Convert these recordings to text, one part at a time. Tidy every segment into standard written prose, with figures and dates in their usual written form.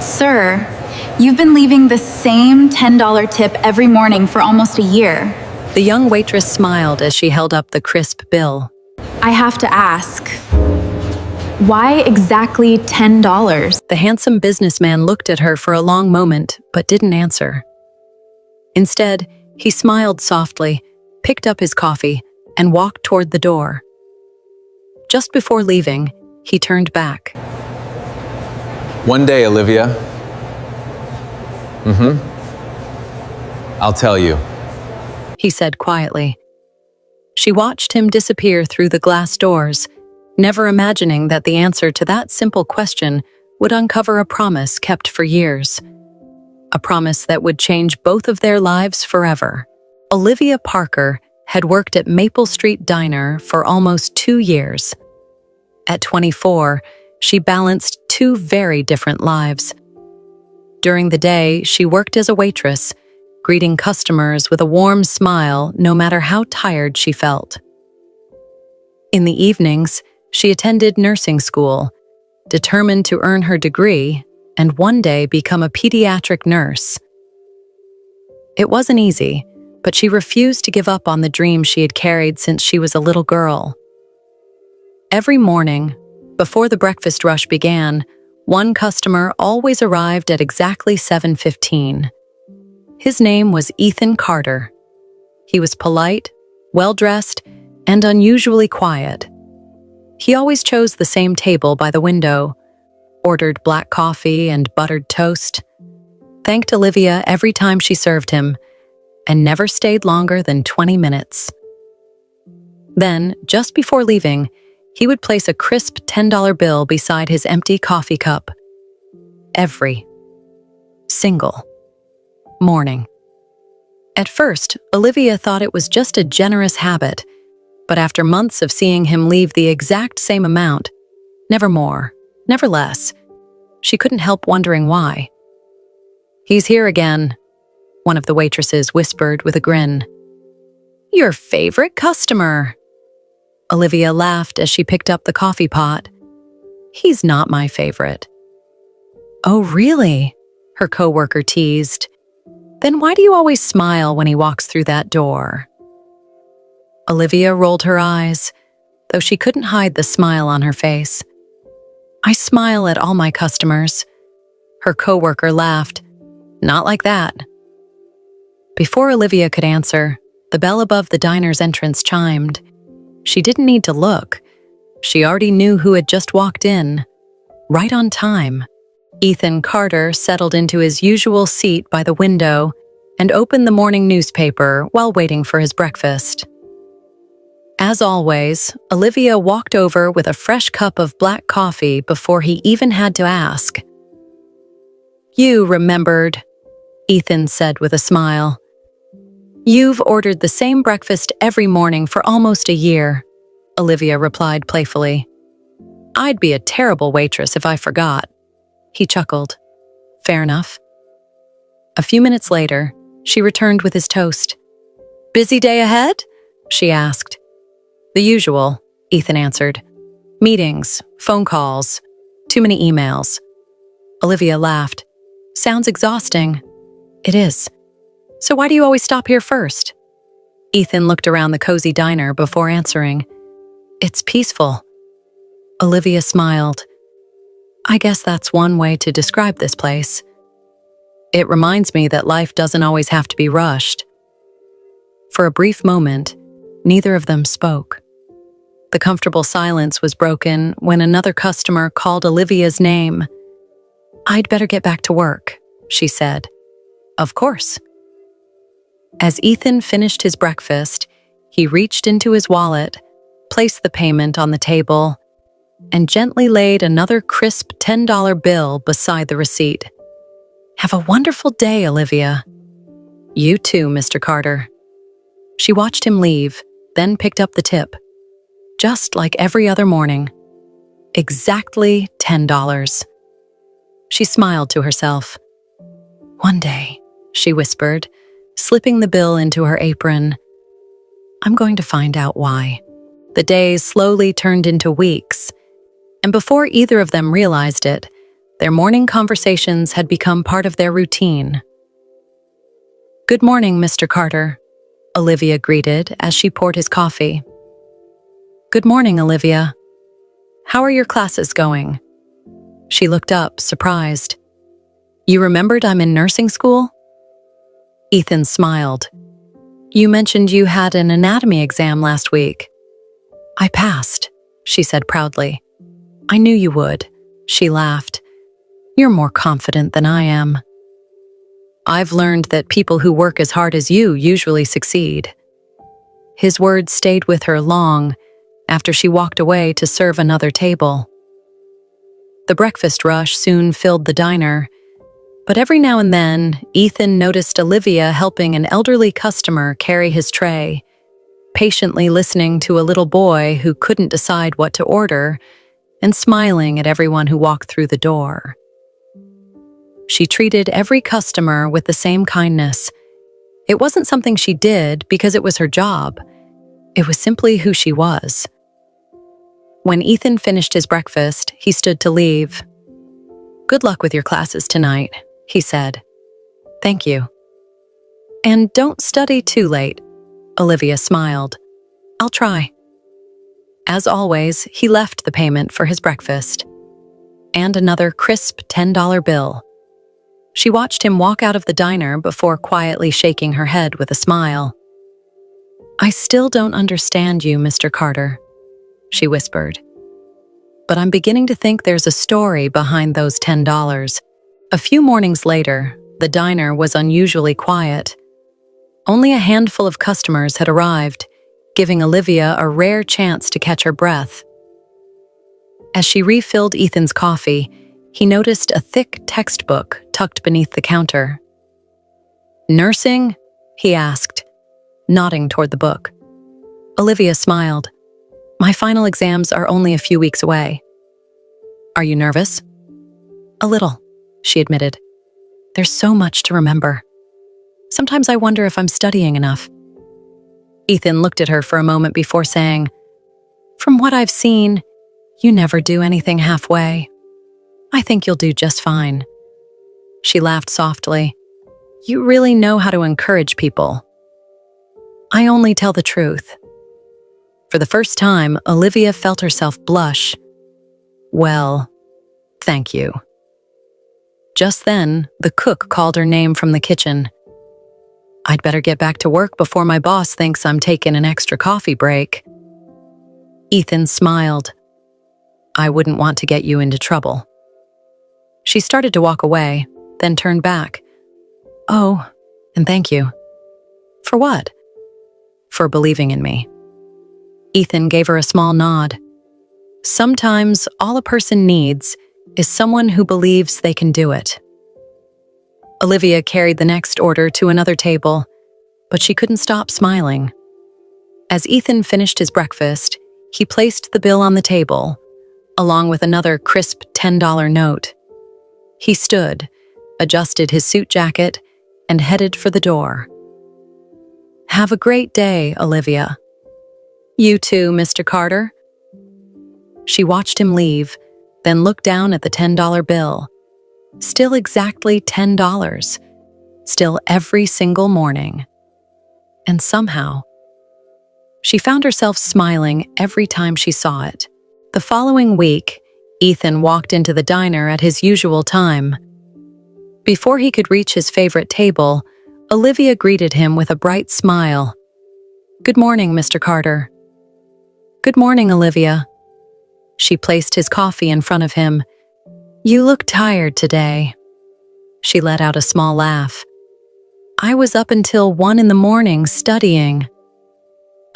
Sir, you've been leaving the same $10 tip every morning for almost a year. The young waitress smiled as she held up the crisp bill. I have to ask, why exactly $10? The handsome businessman looked at her for a long moment, but didn't answer. Instead, he smiled softly, picked up his coffee, and walked toward the door. Just before leaving, he turned back. One day, Olivia. I'll tell you, He said quietly. She watched him disappear through the glass doors, never imagining that the answer to that simple question would uncover a promise kept for years. A promise that would change both of their lives forever. Olivia Parker had worked at Maple Street Diner for almost 2 years. At 24, she balanced 2 very different lives. During the day, she worked as a waitress, greeting customers with a warm smile no matter how tired she felt. In the evenings, she attended nursing school, determined to earn her degree and one day become a pediatric nurse. It wasn't easy, but she refused to give up on the dream she had carried since she was a little girl. Every morning, before the breakfast rush began, one customer always arrived at exactly 7:15. His name was Ethan Carter. He was polite, well-dressed, and unusually quiet. He always chose the same table by the window, ordered black coffee and buttered toast, thanked Olivia every time she served him, and never stayed longer than 20 minutes. Then, just before leaving, he would place a crisp $10 bill beside his empty coffee cup. Every single morning. At first, Olivia thought it was just a generous habit, but after months of seeing him leave the exact same amount, never more, never less, she couldn't help wondering why. "He's here again," one of the waitresses whispered with a grin. "Your favorite customer." Olivia laughed as she picked up the coffee pot. "He's not my favorite." "Oh, really?" her coworker teased. "Then why do you always smile when he walks through that door?" Olivia rolled her eyes, though she couldn't hide the smile on her face. "I smile at all my customers." Her coworker laughed. "Not like that." Before Olivia could answer, the bell above the diner's entrance chimed. She didn't need to look. She already knew who had just walked in. Right on time. Ethan Carter settled into his usual seat by the window and opened the morning newspaper while waiting for his breakfast. As always, Olivia walked over with a fresh cup of black coffee before he even had to ask. "You remembered," Ethan said with a smile. "You've ordered the same breakfast every morning for almost a year," Olivia replied playfully. "I'd be a terrible waitress if I forgot." He chuckled. "Fair enough." A few minutes later, she returned with his toast. "Busy day ahead?" she asked. "The usual," Ethan answered. "Meetings, phone calls, too many emails." Olivia laughed. "Sounds exhausting." "It is. So why do you always stop here first?" Ethan looked around the cozy diner before answering. "It's peaceful." Olivia smiled. "I guess that's one way to describe this place. It reminds me that life doesn't always have to be rushed." For a brief moment, neither of them spoke. The comfortable silence was broken when another customer called Olivia's name. "I'd better get back to work," she said. "Of course." As Ethan finished his breakfast, he reached into his wallet, placed the payment on the table, and gently laid another crisp $10 bill beside the receipt. "Have a wonderful day, Olivia." "You too, Mr. Carter." She watched him leave, then picked up the tip. Just like every other morning. Exactly $10. She smiled to herself. "One day," she whispered, slipping the bill into her apron. "I'm going to find out why." The days slowly turned into weeks, and before either of them realized it, Their morning conversations had become part of their routine. "Good morning, Mr. Carter," Olivia greeted as she poured his coffee. "Good morning, Olivia. How are your classes going?" She looked up, surprised. "You remembered I'm in nursing school?" Ethan smiled. "You mentioned you had an anatomy exam last week." "I passed," she said proudly. "I knew you would," she laughed. "You're more confident than I am." "I've learned that people who work as hard as you usually succeed." His words stayed with her long after she walked away to serve another table. The breakfast rush soon filled the diner, but every now and then, Ethan noticed Olivia helping an elderly customer carry his tray, patiently listening to a little boy who couldn't decide what to order, and smiling at everyone who walked through the door. She treated every customer with the same kindness. It wasn't something she did because it was her job. It was simply who she was. When Ethan finished his breakfast, he stood to leave. "Good luck with your classes tonight," he said. "Thank you." "And don't study too late," Olivia smiled. "I'll try." As always, he left the payment for his breakfast. And another crisp $10 bill. She watched him walk out of the diner before quietly shaking her head with a smile. "I still don't understand you, Mr. Carter," she whispered. "But I'm beginning to think there's a story behind those $10. A few mornings later, the diner was unusually quiet. Only a handful of customers had arrived, giving Olivia a rare chance to catch her breath. As she refilled Ethan's coffee, he noticed a thick textbook tucked beneath the counter. "Nursing?" he asked, nodding toward the book. Olivia smiled. "My final exams are only a few weeks away." "Are you nervous?" "A little," she admitted. "There's so much to remember. Sometimes I wonder if I'm studying enough." Ethan looked at her for a moment before saying, "From what I've seen, you never do anything halfway. I think you'll do just fine." She laughed softly. "You really know how to encourage people." "I only tell the truth." For the first time, Olivia felt herself blush. "Well, thank you." Just then, the cook called her name from the kitchen. "I'd better get back to work before my boss thinks I'm taking an extra coffee break." Ethan smiled. "I wouldn't want to get you into trouble." She started to walk away, then turned back. "Oh, and thank you." "For what?" "For believing in me." Ethan gave her a small nod. Sometimes all a person needs is someone who believes they can do it. Olivia carried the next order to another table, but she couldn't stop smiling. As Ethan finished his breakfast, he placed the bill on the table, along with another crisp $10 note. He stood, adjusted his suit jacket, and headed for the door. "Have a great day, Olivia." "You too, Mr. Carter." She watched him leave, then looked down at the $10 bill. Still exactly $10. Still every single morning. And somehow, she found herself smiling every time she saw it. The following week, Ethan walked into the diner at his usual time. Before he could reach his favorite table, Olivia greeted him with a bright smile. "Good morning, Mr. Carter." "Good morning, Olivia." She placed his coffee in front of him. "You look tired today." She let out a small laugh. "I was up until 1 in the morning studying."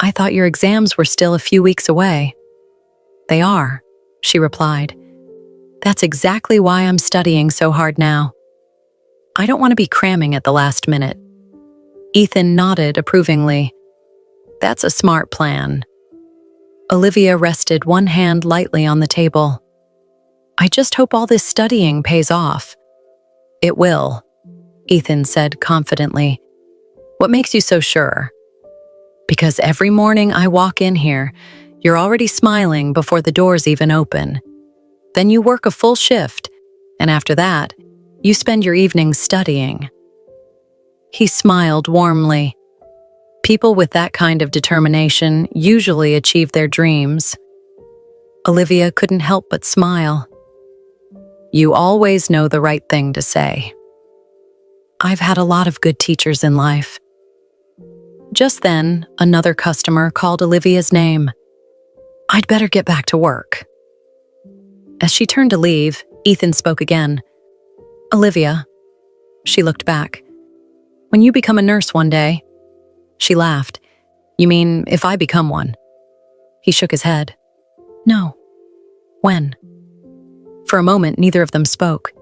"I thought your exams were still a few weeks away." "They are," she replied. "That's exactly why I'm studying so hard now. I don't want to be cramming at the last minute." Ethan nodded approvingly. "That's a smart plan." Olivia rested one hand lightly on the table. "I just hope all this studying pays off." "It will," Ethan said confidently. "What makes you so sure?" "Because every morning I walk in here, you're already smiling before the doors even open. Then you work a full shift, and after that, you spend your evenings studying." He smiled warmly. People with that kind of determination usually achieve their dreams. Olivia couldn't help but smile. "You always know the right thing to say." "I've had a lot of good teachers in life." Just then, another customer called Olivia's name. "I'd better get back to work." As she turned to leave, Ethan spoke again. "Olivia." She looked back. "When you become a nurse one day." She laughed. "You mean if I become one?" He shook his head. "No." "When?" For a moment, neither of them spoke.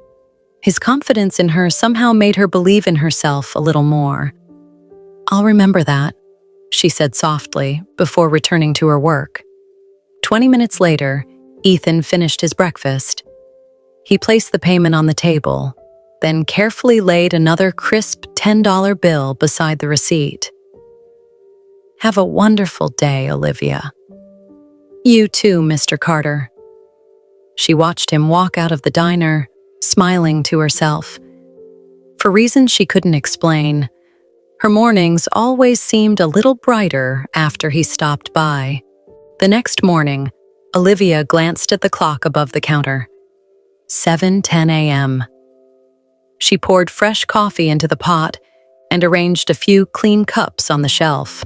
His confidence in her somehow made her believe in herself a little more. "I'll remember that," she said softly before returning to her work. 20 minutes later, Ethan finished his breakfast. He placed the payment on the table, then carefully laid another crisp $10 bill beside the receipt. "Have a wonderful day, Olivia." "You too, Mr. Carter." She watched him walk out of the diner, smiling to herself. For reasons she couldn't explain, her mornings always seemed a little brighter after he stopped by. The next morning, Olivia glanced at the clock above the counter. 7:10 a.m. She poured fresh coffee into the pot and arranged a few clean cups on the shelf.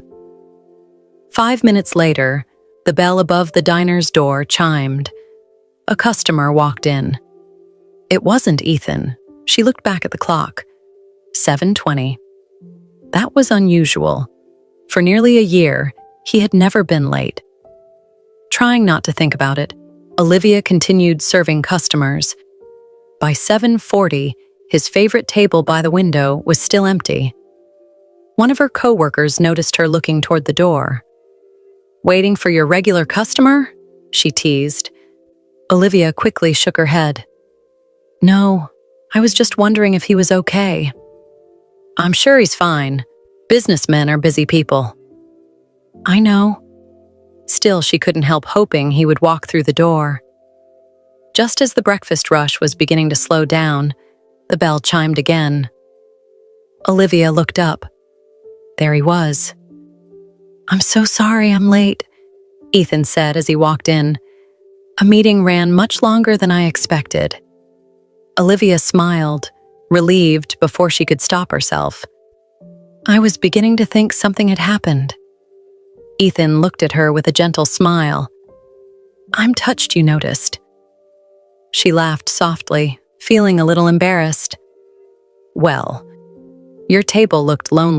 5 minutes later, the bell above the diner's door chimed. A customer walked in. It wasn't Ethan. She looked back at the clock. 7:20. That was unusual. For nearly a year, he had never been late. Trying not to think about it, Olivia continued serving customers. By 7:40, his favorite table by the window was still empty. One of her coworkers noticed her looking toward the door. "Waiting for your regular customer?" she teased. Olivia quickly shook her head. "No, I was just wondering if he was okay." "I'm sure he's fine. Businessmen are busy people." "I know." Still, she couldn't help hoping he would walk through the door. Just as the breakfast rush was beginning to slow down, the bell chimed again. Olivia looked up. There he was. "I'm so sorry I'm late," Ethan said as he walked in. "A meeting ran much longer than I expected." Olivia smiled, relieved before she could stop herself. "I was beginning to think something had happened." Ethan looked at her with a gentle smile. "I'm touched you noticed." She laughed softly, feeling a little embarrassed. "Well, your table looked lonely."